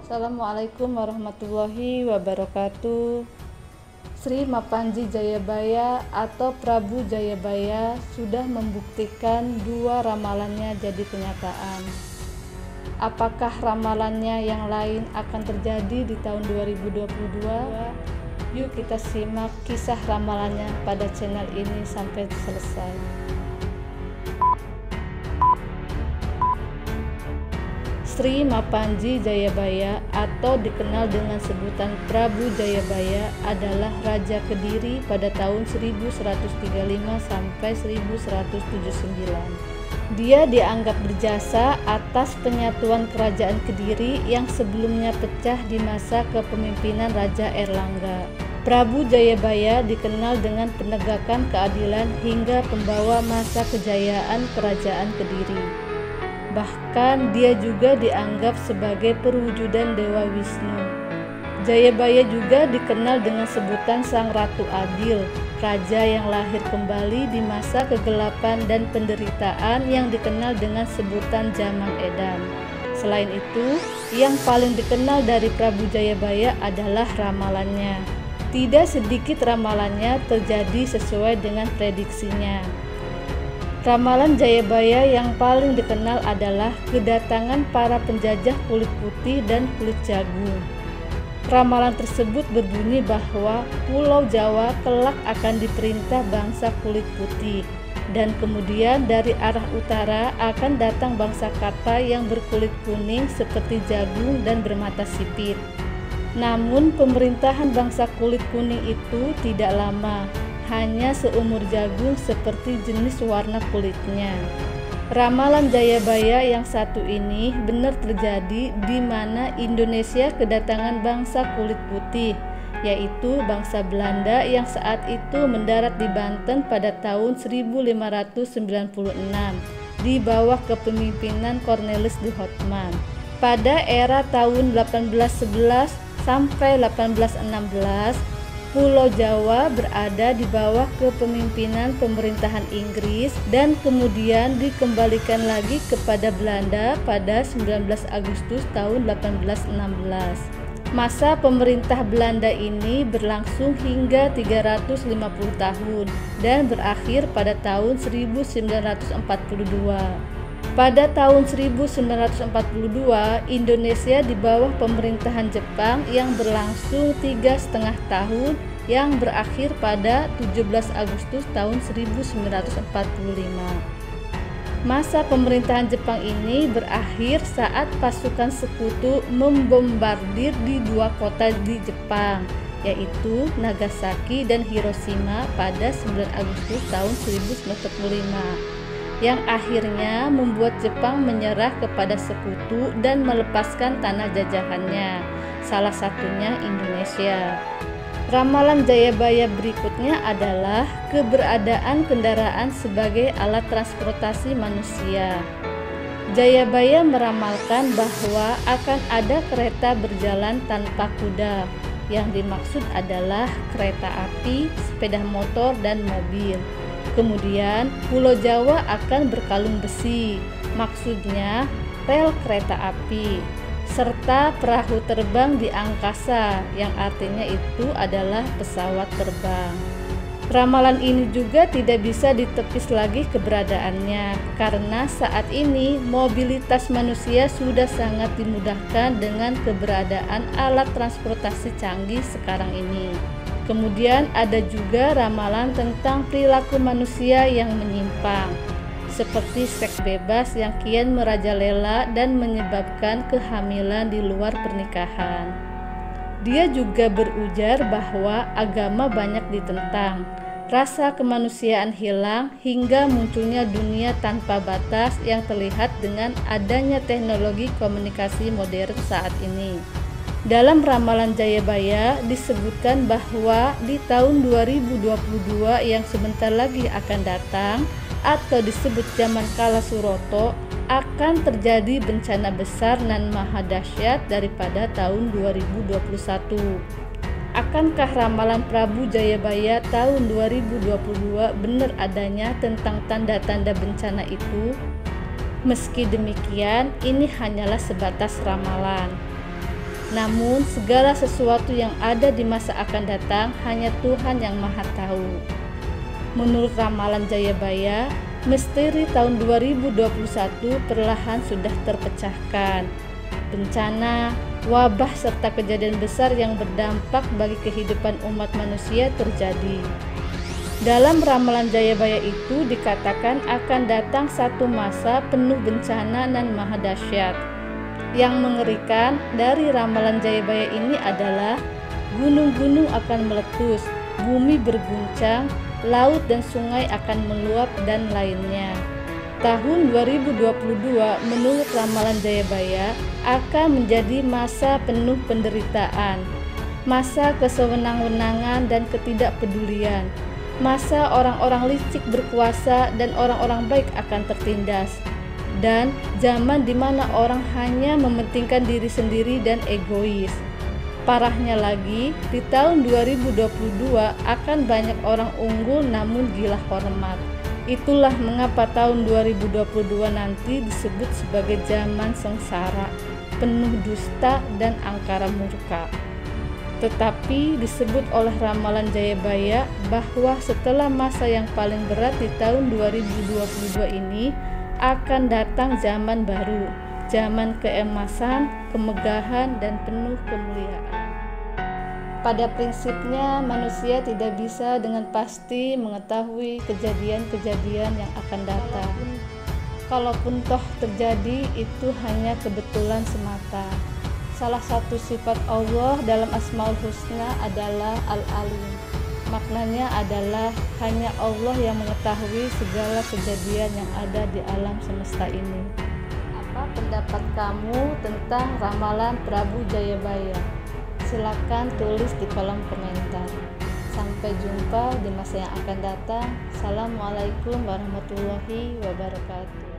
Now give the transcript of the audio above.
Assalamualaikum warahmatullahi wabarakatuh. Sri Mapanji Jayabaya atau Prabu Jayabaya sudah membuktikan dua ramalannya jadi kenyataan. Apakah ramalannya yang lain akan terjadi di tahun 2022? Yuk kita simak kisah ramalannya pada channel ini sampai selesai. Sri Mapanji Jayabaya atau dikenal dengan sebutan Prabu Jayabaya adalah Raja Kediri pada tahun 1135 sampai 1179. Dia dianggap berjasa atas penyatuan kerajaan Kediri yang sebelumnya pecah di masa kepemimpinan Raja Erlangga. Prabu Jayabaya dikenal dengan penegakan keadilan hingga pembawa masa kejayaan kerajaan Kediri. Bahkan dia juga dianggap sebagai perwujudan Dewa Wisnu. Jayabaya juga dikenal dengan sebutan Sang Ratu Adil, raja yang lahir kembali di masa kegelapan dan penderitaan yang dikenal dengan sebutan Zaman Edan. Selain itu, yang paling dikenal dari Prabu Jayabaya adalah ramalannya. Tidak sedikit ramalannya terjadi sesuai dengan prediksinya. Ramalan Jayabaya yang paling dikenal adalah kedatangan para penjajah kulit putih dan kulit jagung. Ramalan tersebut berbunyi bahwa Pulau Jawa kelak akan diperintah bangsa kulit putih, dan kemudian dari arah utara akan datang bangsa Kata yang berkulit kuning seperti jagung dan bermata sipit. Namun pemerintahan bangsa kulit kuning itu tidak lama, hanya seumur jagung seperti jenis warna kulitnya. Ramalan Jayabaya yang satu ini benar terjadi di mana Indonesia kedatangan bangsa kulit putih, yaitu bangsa Belanda yang saat itu mendarat di Banten pada tahun 1596 di bawah kepemimpinan Cornelis de Houtman. Pada era tahun 1811 sampai 1816, Pulau Jawa berada di bawah kepemimpinan pemerintahan Inggris dan kemudian dikembalikan lagi kepada Belanda pada 19 Agustus tahun 1816. Masa pemerintah Belanda ini berlangsung hingga 350 tahun dan berakhir pada tahun 1942. Pada tahun 1942, Indonesia di bawah pemerintahan Jepang yang berlangsung 3,5 tahun yang berakhir pada 17 Agustus tahun 1945. Masa pemerintahan Jepang ini berakhir saat pasukan sekutu membombardir di dua kota di Jepang, yaitu Nagasaki dan Hiroshima pada 9 Agustus tahun 1945. Yang akhirnya membuat Jepang menyerah kepada sekutu dan melepaskan tanah jajahannya, salah satunya Indonesia. Ramalan Jayabaya berikutnya adalah keberadaan kendaraan sebagai alat transportasi manusia. Jayabaya meramalkan bahwa akan ada kereta berjalan tanpa kuda. Yang dimaksud adalah kereta api, sepeda motor, dan mobil. Kemudian Pulau Jawa akan berkalung besi, maksudnya rel kereta api, serta perahu terbang di angkasa yang artinya itu adalah pesawat terbang. Ramalan ini juga tidak bisa ditepis lagi keberadaannya karena saat ini mobilitas manusia sudah sangat dimudahkan dengan keberadaan alat transportasi canggih sekarang ini. Kemudian ada juga ramalan tentang perilaku manusia yang menyimpang, seperti seks bebas yang kian merajalela dan menyebabkan kehamilan di luar pernikahan. Dia juga berujar bahwa agama banyak ditentang, rasa kemanusiaan hilang hingga munculnya dunia tanpa batas yang terlihat dengan adanya teknologi komunikasi modern saat ini. Dalam ramalan Jayabaya disebutkan bahwa di tahun 2022 yang sebentar lagi akan datang atau disebut zaman Kala Suroto akan terjadi bencana besar dan maha dahsyat daripada tahun 2021. Akankah ramalan Prabu Jayabaya tahun 2022 benar adanya tentang tanda-tanda bencana itu? Meski demikian, ini hanyalah sebatas ramalan. Namun segala sesuatu yang ada di masa akan datang hanya Tuhan yang Maha Tahu. Menurut ramalan Jayabaya, misteri tahun 2021 perlahan sudah terpecahkan. Bencana, wabah serta kejadian besar yang berdampak bagi kehidupan umat manusia terjadi. Dalam ramalan Jayabaya itu dikatakan akan datang satu masa penuh bencana dan maha dahsyat. Yang mengerikan dari ramalan Jayabaya ini adalah gunung-gunung akan meletus, bumi berguncang, laut dan sungai akan meluap dan lainnya. Tahun 2022 menurut ramalan Jayabaya akan menjadi masa penuh penderitaan, masa kesewenang-wenangan dan ketidakpedulian, masa orang-orang licik berkuasa dan orang-orang baik akan tertindas, dan zaman di mana orang hanya mementingkan diri sendiri dan egois. Parahnya lagi, di tahun 2022 akan banyak orang unggul namun gila hormat. Itulah mengapa tahun 2022 nanti disebut sebagai zaman sengsara, penuh dusta dan angkara murka. Tetapi disebut oleh ramalan Jayabaya bahwa setelah masa yang paling berat di tahun 2022 ini akan datang zaman baru, zaman keemasan, kemegahan dan penuh kemuliaan. Pada prinsipnya, manusia tidak bisa dengan pasti mengetahui kejadian-kejadian yang akan datang. Kalaupun toh terjadi, itu hanya kebetulan semata. Salah satu sifat Allah dalam Asmaul Husna adalah Al-Alim. Maknanya adalah hanya Allah yang mengetahui segala kejadian yang ada di alam semesta ini. Apa pendapat kamu tentang ramalan Prabu Jayabaya? Silakan tulis di kolom komentar. Sampai jumpa di masa yang akan datang. Assalamualaikum warahmatullahi wabarakatuh.